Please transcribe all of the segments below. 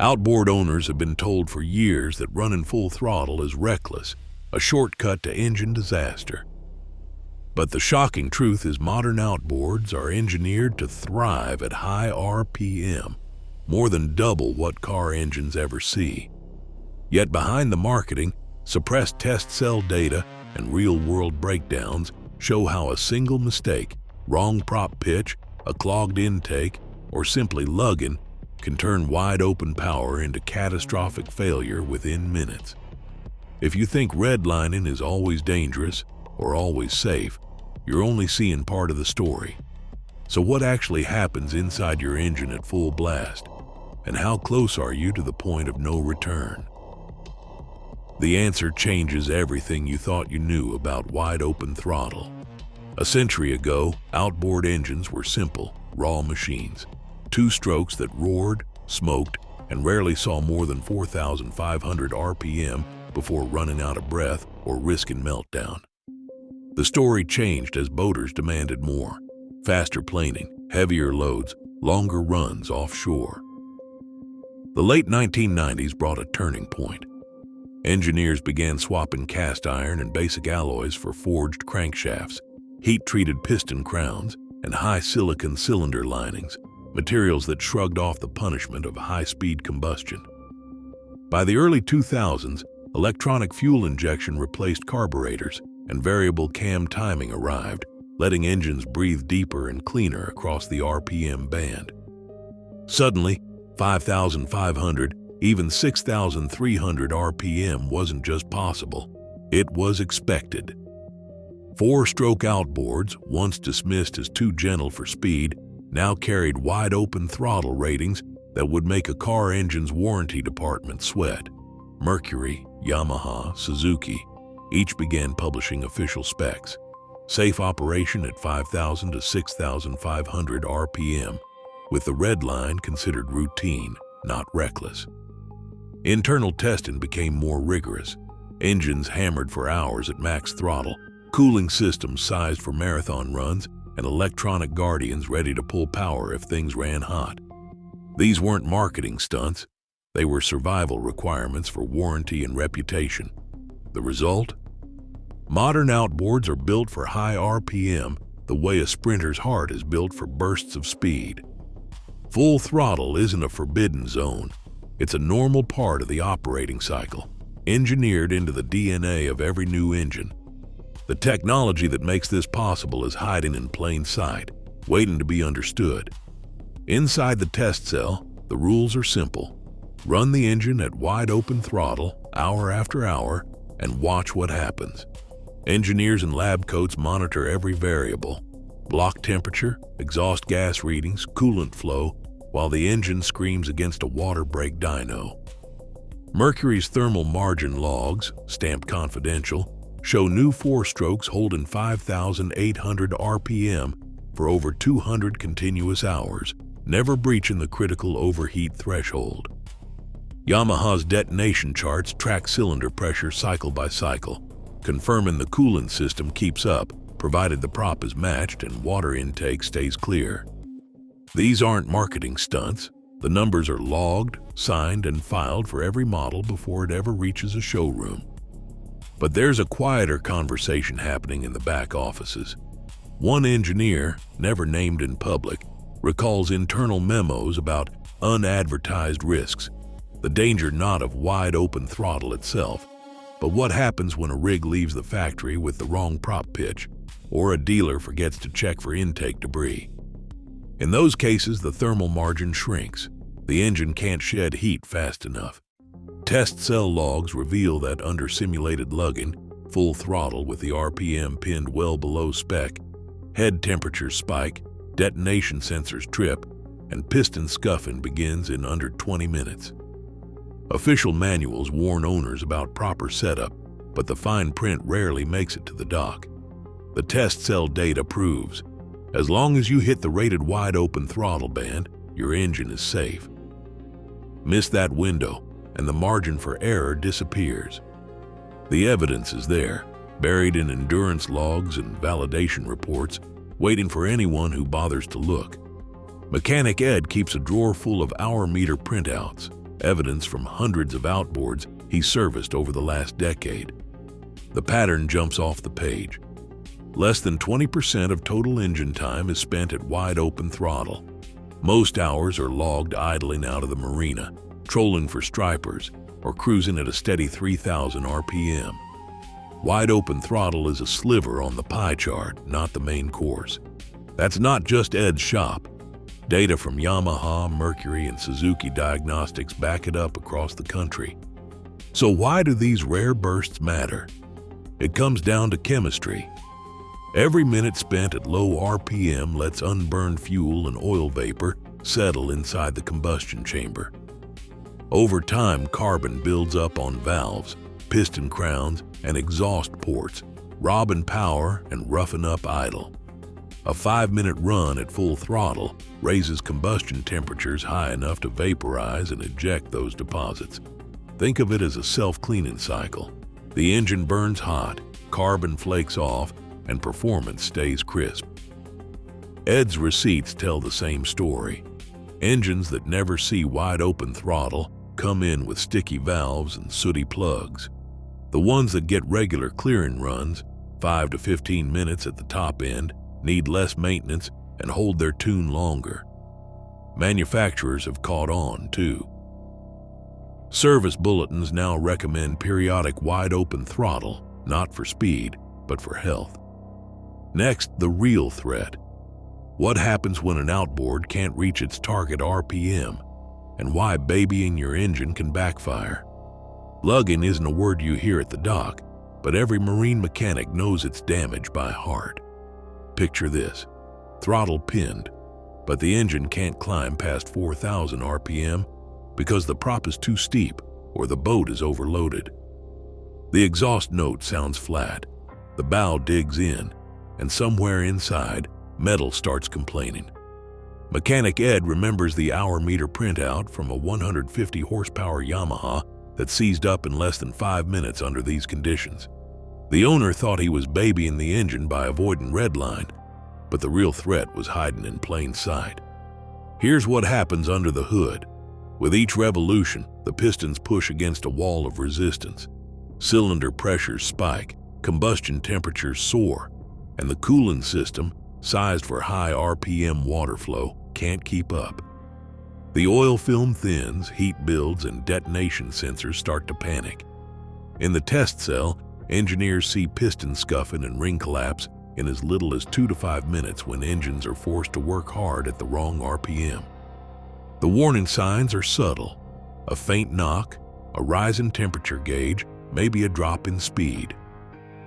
Outboard owners have been told for years that running full throttle is reckless, a shortcut to engine disaster. But the shocking truth is modern outboards are engineered to thrive at high RPM, more than double what car engines ever see. Yet behind the marketing, suppressed test cell data and real-world breakdowns show how a single mistake, wrong prop pitch, a clogged intake, or simply lugging can turn wide-open power into catastrophic failure within minutes. If you think redlining is always dangerous or always safe, you're only seeing part of the story. So what actually happens inside your engine at full blast? And how close are you to the point of no return? The answer changes everything you thought you knew about wide-open throttle. A century ago, outboard engines were simple, raw machines. Two strokes that roared, smoked, and rarely saw more than 4,500 RPM before running out of breath or risking meltdown. The story changed as boaters demanded more. Faster planing, heavier loads, longer runs offshore. The late 1990s brought a turning point. Engineers began swapping cast iron and basic alloys for forged crankshafts, heat-treated piston crowns, and high silicon cylinder linings, materials that shrugged off the punishment of high-speed combustion. By the early 2000s, electronic fuel injection replaced carburetors, and variable cam timing arrived, letting engines breathe deeper and cleaner across the RPM band. Suddenly, 5,500, even 6,300 RPM wasn't just possible, it was expected. Four-stroke outboards, once dismissed as too gentle for speed, now carried wide-open throttle ratings that would make a car engine's warranty department sweat. Mercury, Yamaha, Suzuki, each began publishing official specs. Safe operation at 5,000 to 6,500 RPM, with the red line considered routine, not reckless. Internal testing became more rigorous. Engines hammered for hours at max throttle, cooling systems sized for marathon runs, and electronic guardians ready to pull power if things ran hot. These weren't marketing stunts. They were survival requirements for warranty and reputation. The result? Modern outboards are built for high RPM the way a sprinter's heart is built for bursts of speed. Full throttle isn't a forbidden zone. It's a normal part of the operating cycle, engineered into the DNA of every new engine. The technology that makes this possible is hiding in plain sight, waiting to be understood. Inside the test cell, the rules are simple. Run the engine at wide-open throttle, hour after hour, and watch what happens. Engineers and lab coats monitor every variable: block temperature, exhaust gas readings, coolant flow, while the engine screams against a water brake dyno. Mercury's thermal margin logs, stamped confidential, show new four-strokes holding 5,800 RPM for over 200 continuous hours, never breaching the critical overheat threshold. Yamaha's detonation charts track cylinder pressure cycle by cycle, confirming the coolant system keeps up, provided the prop is matched and water intake stays clear. These aren't marketing stunts. The numbers are logged, signed, and filed for every model before it ever reaches a showroom. But there's a quieter conversation happening in the back offices. One engineer, never named in public, recalls internal memos about unadvertised risks, the danger not of wide-open throttle itself, but what happens when a rig leaves the factory with the wrong prop pitch, or a dealer forgets to check for intake debris. In those cases, the thermal margin shrinks. The engine can't shed heat fast enough. Test cell logs reveal that under simulated lugging, full throttle with the RPM pinned well below spec, head temperatures spike, detonation sensors trip, and piston scuffing begins in under 20 minutes. Official manuals warn owners about proper setup, but the fine print rarely makes it to the dock. The test cell data proves, as long as you hit the rated wide-open throttle band, your engine is safe. Miss that window, and the margin for error disappears. The evidence is there, buried in endurance logs and validation reports, waiting for anyone who bothers to look. Mechanic Ed keeps a drawer full of hour meter printouts, evidence from hundreds of outboards he's serviced over the last decade. The pattern jumps off the page. Less than 20% of total engine time is spent at wide open throttle. Most hours are logged idling out of the marina, trolling for stripers, or cruising at a steady 3,000 RPM. Wide open throttle is a sliver on the pie chart, not the main course. That's not just Ed's shop. Data from Yamaha, Mercury, and Suzuki diagnostics back it up across the country. So why do these rare bursts matter? It comes down to chemistry. Every minute spent at low RPM lets unburned fuel and oil vapor settle inside the combustion chamber. Over time, carbon builds up on valves, piston crowns, and exhaust ports, robbing power and roughing up idle. A 5-minute run at full throttle raises combustion temperatures high enough to vaporize and eject those deposits. Think of it as a self-cleaning cycle. The engine burns hot, carbon flakes off, and performance stays crisp. Ed's receipts tell the same story. Engines that never see wide open throttle come in with sticky valves and sooty plugs. The ones that get regular clearing runs, 5 to 15 minutes at the top end, need less maintenance and hold their tune longer. Manufacturers have caught on too. Service bulletins now recommend periodic wide open throttle, not for speed, but for health. Next, the real threat. What happens when an outboard can't reach its target RPM, and why babying your engine can backfire. Lugging isn't a word you hear at the dock, but every marine mechanic knows its damage by heart. Picture this: throttle pinned, but the engine can't climb past 4,000 RPM because the prop is too steep or the boat is overloaded. The exhaust note sounds flat, the bow digs in, and somewhere inside, metal starts complaining. Mechanic Ed remembers the hour meter printout from a 150 horsepower Yamaha that seized up in less than 5 minutes under these conditions. The owner thought he was babying the engine by avoiding redline, but the real threat was hiding in plain sight. Here's what happens under the hood. With each revolution, the pistons push against a wall of resistance. Cylinder pressures spike, combustion temperatures soar, and the coolant system, sized for high RPM water flow, can't keep up. The oil film thins, heat builds, and detonation sensors start to panic. In the test cell, engineers see piston scuffing and ring collapse in as little as 2 to 5 minutes when engines are forced to work hard at the wrong RPM. The warning signs are subtle: a faint knock, a rise in temperature gauge, maybe a drop in speed.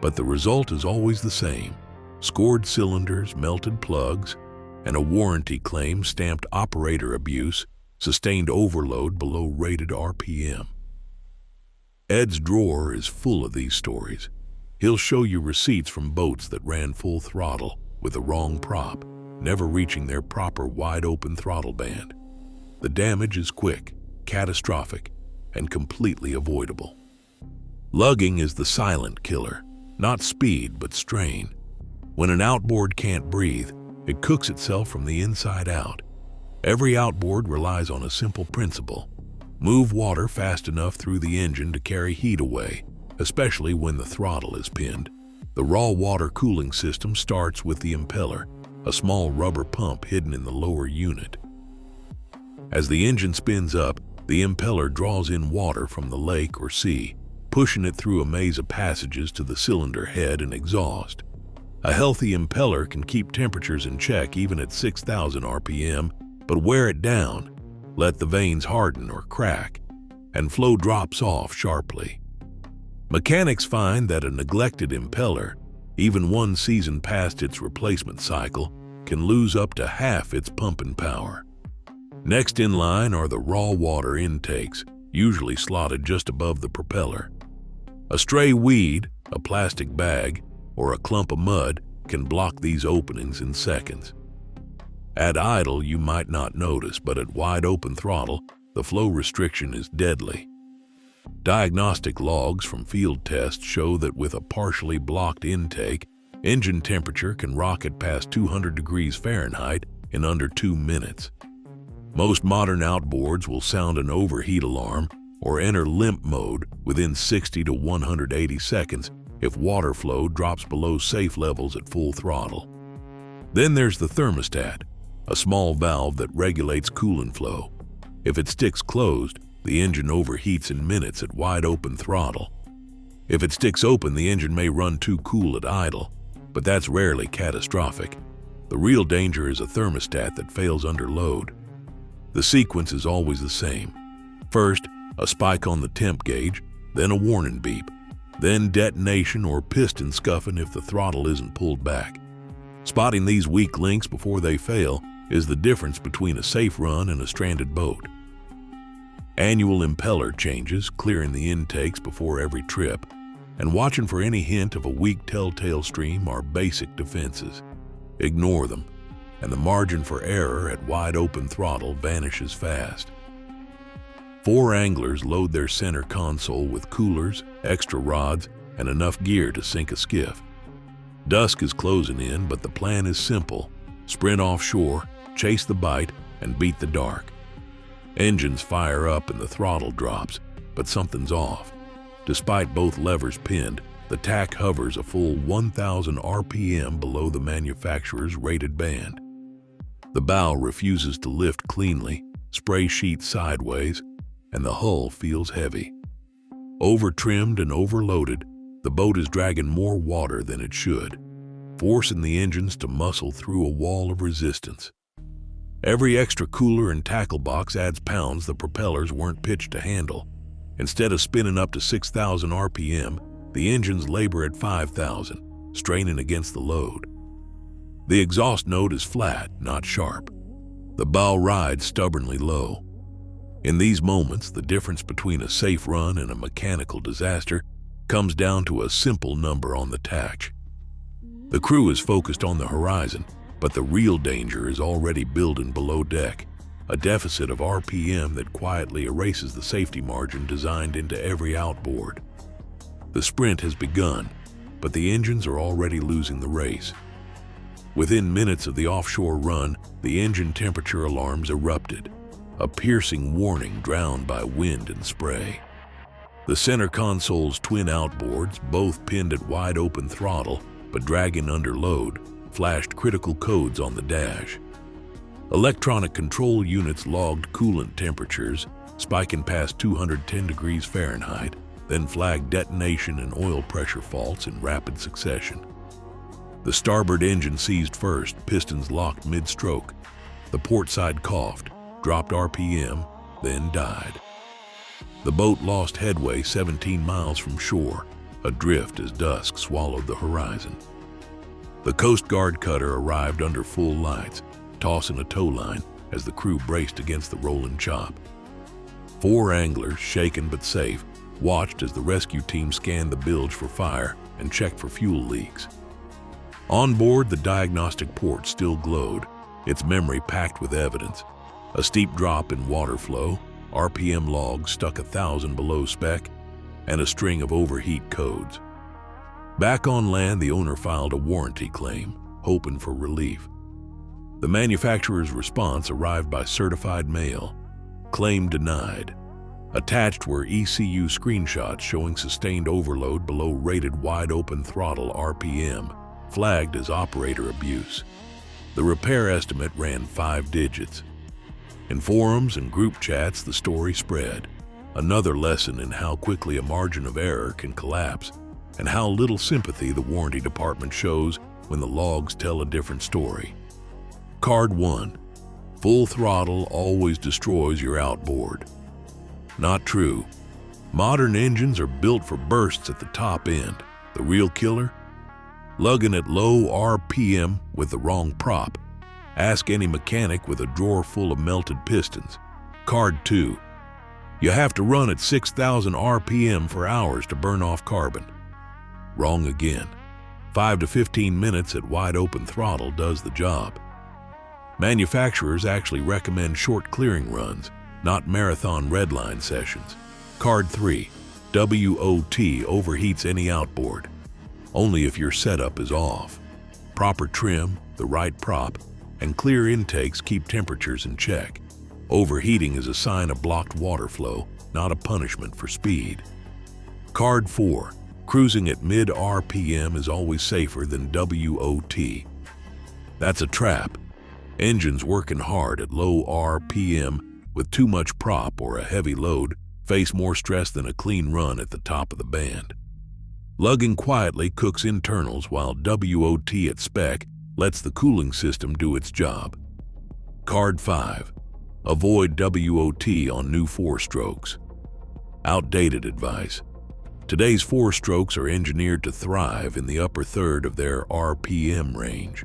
But the result is always the same: scored cylinders, melted plugs, and a warranty claim stamped operator abuse, sustained overload below rated RPM. Ed's drawer is full of these stories. He'll show you receipts from boats that ran full throttle with the wrong prop, never reaching their proper wide-open throttle band. The damage is quick, catastrophic, and completely avoidable. Lugging is the silent killer, not speed but strain. When an outboard can't breathe, it cooks itself from the inside out. Every outboard relies on a simple principle: move water fast enough through the engine to carry heat away, especially when the throttle is pinned. The raw water cooling system starts with the impeller, a small rubber pump hidden in the lower unit. As the engine spins up, the impeller draws in water from the lake or sea, pushing it through a maze of passages to the cylinder head and exhaust. A healthy impeller can keep temperatures in check even at 6,000 RPM, but wear it down, let the vanes harden or crack, and flow drops off sharply. Mechanics find that a neglected impeller, even one season past its replacement cycle, can lose up to half its pumping power. Next in line are the raw water intakes, usually slotted just above the propeller. A stray weed, a plastic bag, or a clump of mud can block these openings in seconds. At idle, you might not notice, but at wide open throttle, the flow restriction is deadly. Diagnostic logs from field tests show that with a partially blocked intake, engine temperature can rocket past 200 degrees Fahrenheit in under 2 minutes. Most modern outboards will sound an overheat alarm or enter limp mode within 60 to 180 seconds if water flow drops below safe levels at full throttle. Then there's the thermostat, a small valve that regulates coolant flow. If it sticks closed, the engine overheats in minutes at wide open throttle. If it sticks open, the engine may run too cool at idle, but that's rarely catastrophic. The real danger is a thermostat that fails under load. The sequence is always the same. First, a spike on the temp gauge, then a warning beep, then detonation or piston scuffing if the throttle isn't pulled back. Spotting these weak links before they fail is the difference between a safe run and a stranded boat. Annual impeller changes, clearing the intakes before every trip, and watching for any hint of a weak telltale stream are basic defenses. Ignore them, and the margin for error at wide open throttle vanishes fast. 4 anglers load their center console with coolers, extra rods, and enough gear to sink a skiff. Dusk is closing in, but the plan is simple. Sprint offshore, chase the bite, and beat the dark. Engines fire up and the throttle drops, but something's off. Despite both levers pinned, the tack hovers a full 1,000 RPM below the manufacturer's rated band. The bow refuses to lift cleanly, spray sheets sideways, and the hull feels heavy. Over-trimmed and overloaded, the boat is dragging more water than it should, forcing the engines to muscle through a wall of resistance. Every extra cooler and tackle box adds pounds the propellers weren't pitched to handle. Instead of spinning up to 6,000 RPM, the engines labor at 5,000, straining against the load. The exhaust note is flat, not sharp. The bow rides stubbornly low. In these moments, the difference between a safe run and a mechanical disaster comes down to a simple number on the tack. The crew is focused on the horizon, but the real danger is already building below deck, a deficit of RPM that quietly erases the safety margin designed into every outboard. The sprint has begun, but the engines are already losing the race. Within minutes of the offshore run, the engine temperature alarms erupted, a piercing warning drowned by wind and spray. The center console's twin outboards, both pinned at wide open throttle but dragging under load, flashed critical codes on the dash. Electronic control units logged coolant temperatures, spiking past 210 degrees Fahrenheit, then flagged detonation and oil pressure faults in rapid succession. The starboard engine seized first, pistons locked mid-stroke. The port side coughed, dropped RPM, then died. The boat lost headway 17 miles from shore, adrift as dusk swallowed the horizon. The Coast Guard cutter arrived under full lights, tossing a tow line as the crew braced against the rolling chop. 4 anglers, shaken but safe, watched as the rescue team scanned the bilge for fire and checked for fuel leaks. On board, the diagnostic port still glowed, its memory packed with evidence. A steep drop in water flow, RPM logs stuck 1,000 below spec, and a string of overheat codes. Back on land, the owner filed a warranty claim, hoping for relief. The manufacturer's response arrived by certified mail. Claim denied. Attached were ECU screenshots showing sustained overload below rated wide open throttle RPM, flagged as operator abuse. The repair estimate ran 5 digits. In forums and group chats, the story spread. Another lesson in how quickly a margin of error can collapse, and how little sympathy the warranty department shows when the logs tell a different story. Card 1. Full throttle always destroys your outboard. Not true. Modern engines are built for bursts at the top end. The real killer? Lugging at low RPM with the wrong prop. Ask any mechanic with a drawer full of melted pistons. Card 2. You have to run at 6,000 RPM for hours to burn off carbon. Wrong again. 5 to 15 minutes at wide open throttle does the job. Manufacturers actually recommend short clearing runs, not marathon redline sessions. Card 3. WOT overheats any outboard. Only if your setup is off. Proper trim, the right prop, and clear intakes keep temperatures in check. Overheating is a sign of blocked water flow, not a punishment for speed. Card 4. Cruising at mid-RPM is always safer than WOT. That's a trap. Engines working hard at low RPM with too much prop or a heavy load face more stress than a clean run at the top of the band. Lugging quietly cooks internals while WOT at spec lets the cooling system do its job. Card 5. Avoid WOT on new 4-strokes. Outdated advice. Today's 4-strokes are engineered to thrive in the upper third of their RPM range.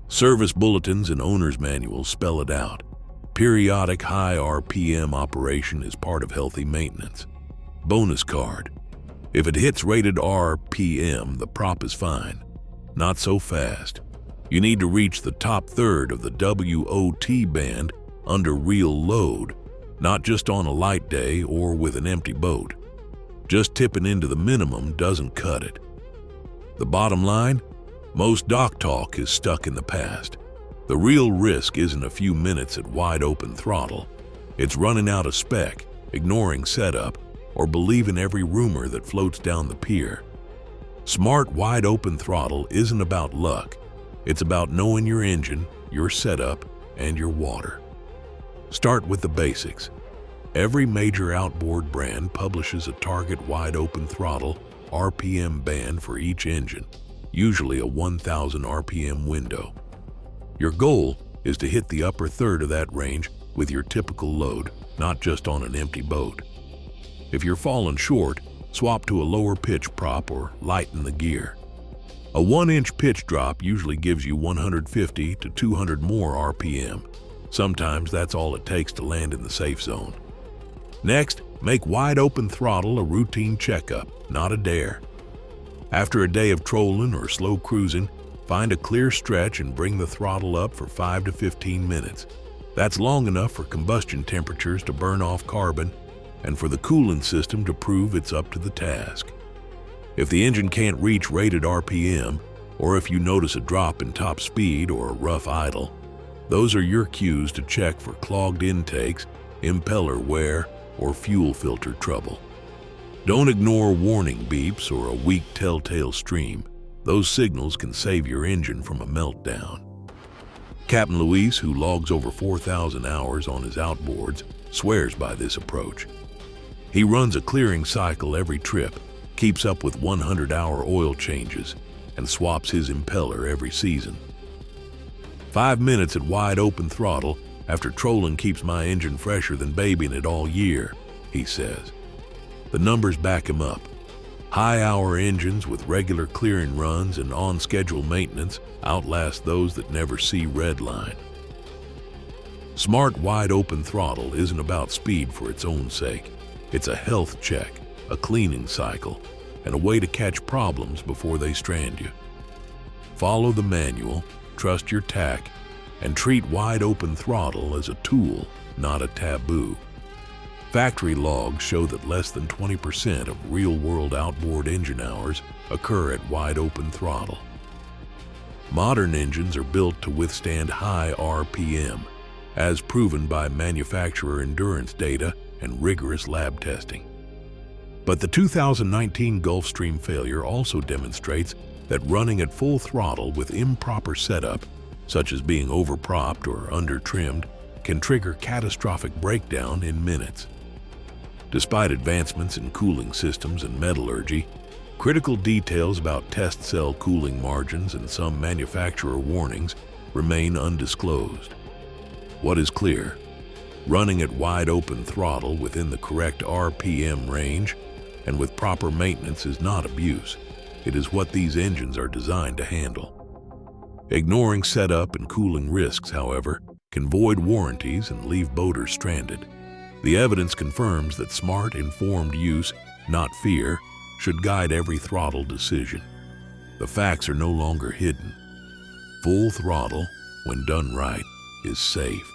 Service bulletins and owner's manuals spell it out. Periodic high RPM operation is part of healthy maintenance. Bonus card. If it hits rated RPM, the prop is fine. Not so fast. You need to reach the top third of the WOT band under real load, not just on a light day or with an empty boat. Just tipping into the minimum doesn't cut it. The bottom line? Most dock talk is stuck in the past. The real risk isn't a few minutes at wide open throttle. It's running out of spec, ignoring setup, or believing every rumor that floats down the pier. Smart wide open throttle isn't about luck. It's about knowing your engine, your setup, and your water. Start with the basics. Every major outboard brand publishes a target wide open throttle RPM band for each engine, usually a 1000 RPM window. Your goal is to hit the upper third of that range with your typical load, not just on an empty boat. If you're falling short, swap to a lower pitch prop or lighten the gear. A 1-inch pitch drop usually gives you 150 to 200 more RPM. Sometimes that's all it takes to land in the safe zone. Next, make wide open throttle a routine checkup, not a dare. After a day of trolling or slow cruising, find a clear stretch and bring the throttle up for 5 to 15 minutes. That's long enough for combustion temperatures to burn off carbon and for the coolant system to prove it's up to the task. If the engine can't reach rated RPM, or if you notice a drop in top speed or a rough idle, those are your cues to check for clogged intakes, impeller wear, or fuel filter trouble. Don't ignore warning beeps or a weak telltale stream. Those signals can save your engine from a meltdown. Captain Luis, who logs over 4,000 hours on his outboards, swears by this approach. He runs a clearing cycle every trip, keeps up with 100-hour oil changes, and swaps his impeller every season. 5 minutes at wide open throttle after trolling keeps my engine fresher than babying it all year, he says. The numbers back him up. High-hour engines with regular clearing runs and on-schedule maintenance outlast those that never see red line. Smart wide open throttle isn't about speed for its own sake. It's a health check, a cleaning cycle, and a way to catch problems before they strand you. Follow the manual, trust your tack, and treat wide open throttle as a tool, not a taboo. Factory logs show that less than 20% of real-world outboard engine hours occur at wide open throttle. Modern engines are built to withstand high RPM, as proven by manufacturer endurance data and rigorous lab testing. But the 2019 Gulfstream failure also demonstrates that running at full throttle with improper setup, such as being overpropped or under-trimmed, can trigger catastrophic breakdown in minutes. Despite advancements in cooling systems and metallurgy, critical details about test cell cooling margins and some manufacturer warnings remain undisclosed. What is clear? Running at wide open throttle within the correct RPM range and with proper maintenance is not abuse. It is what these engines are designed to handle. Ignoring setup and cooling risks, however, can void warranties and leave boaters stranded. The evidence confirms that smart, informed use, not fear, should guide every throttle decision. The facts are no longer hidden. Full throttle, when done right, is safe.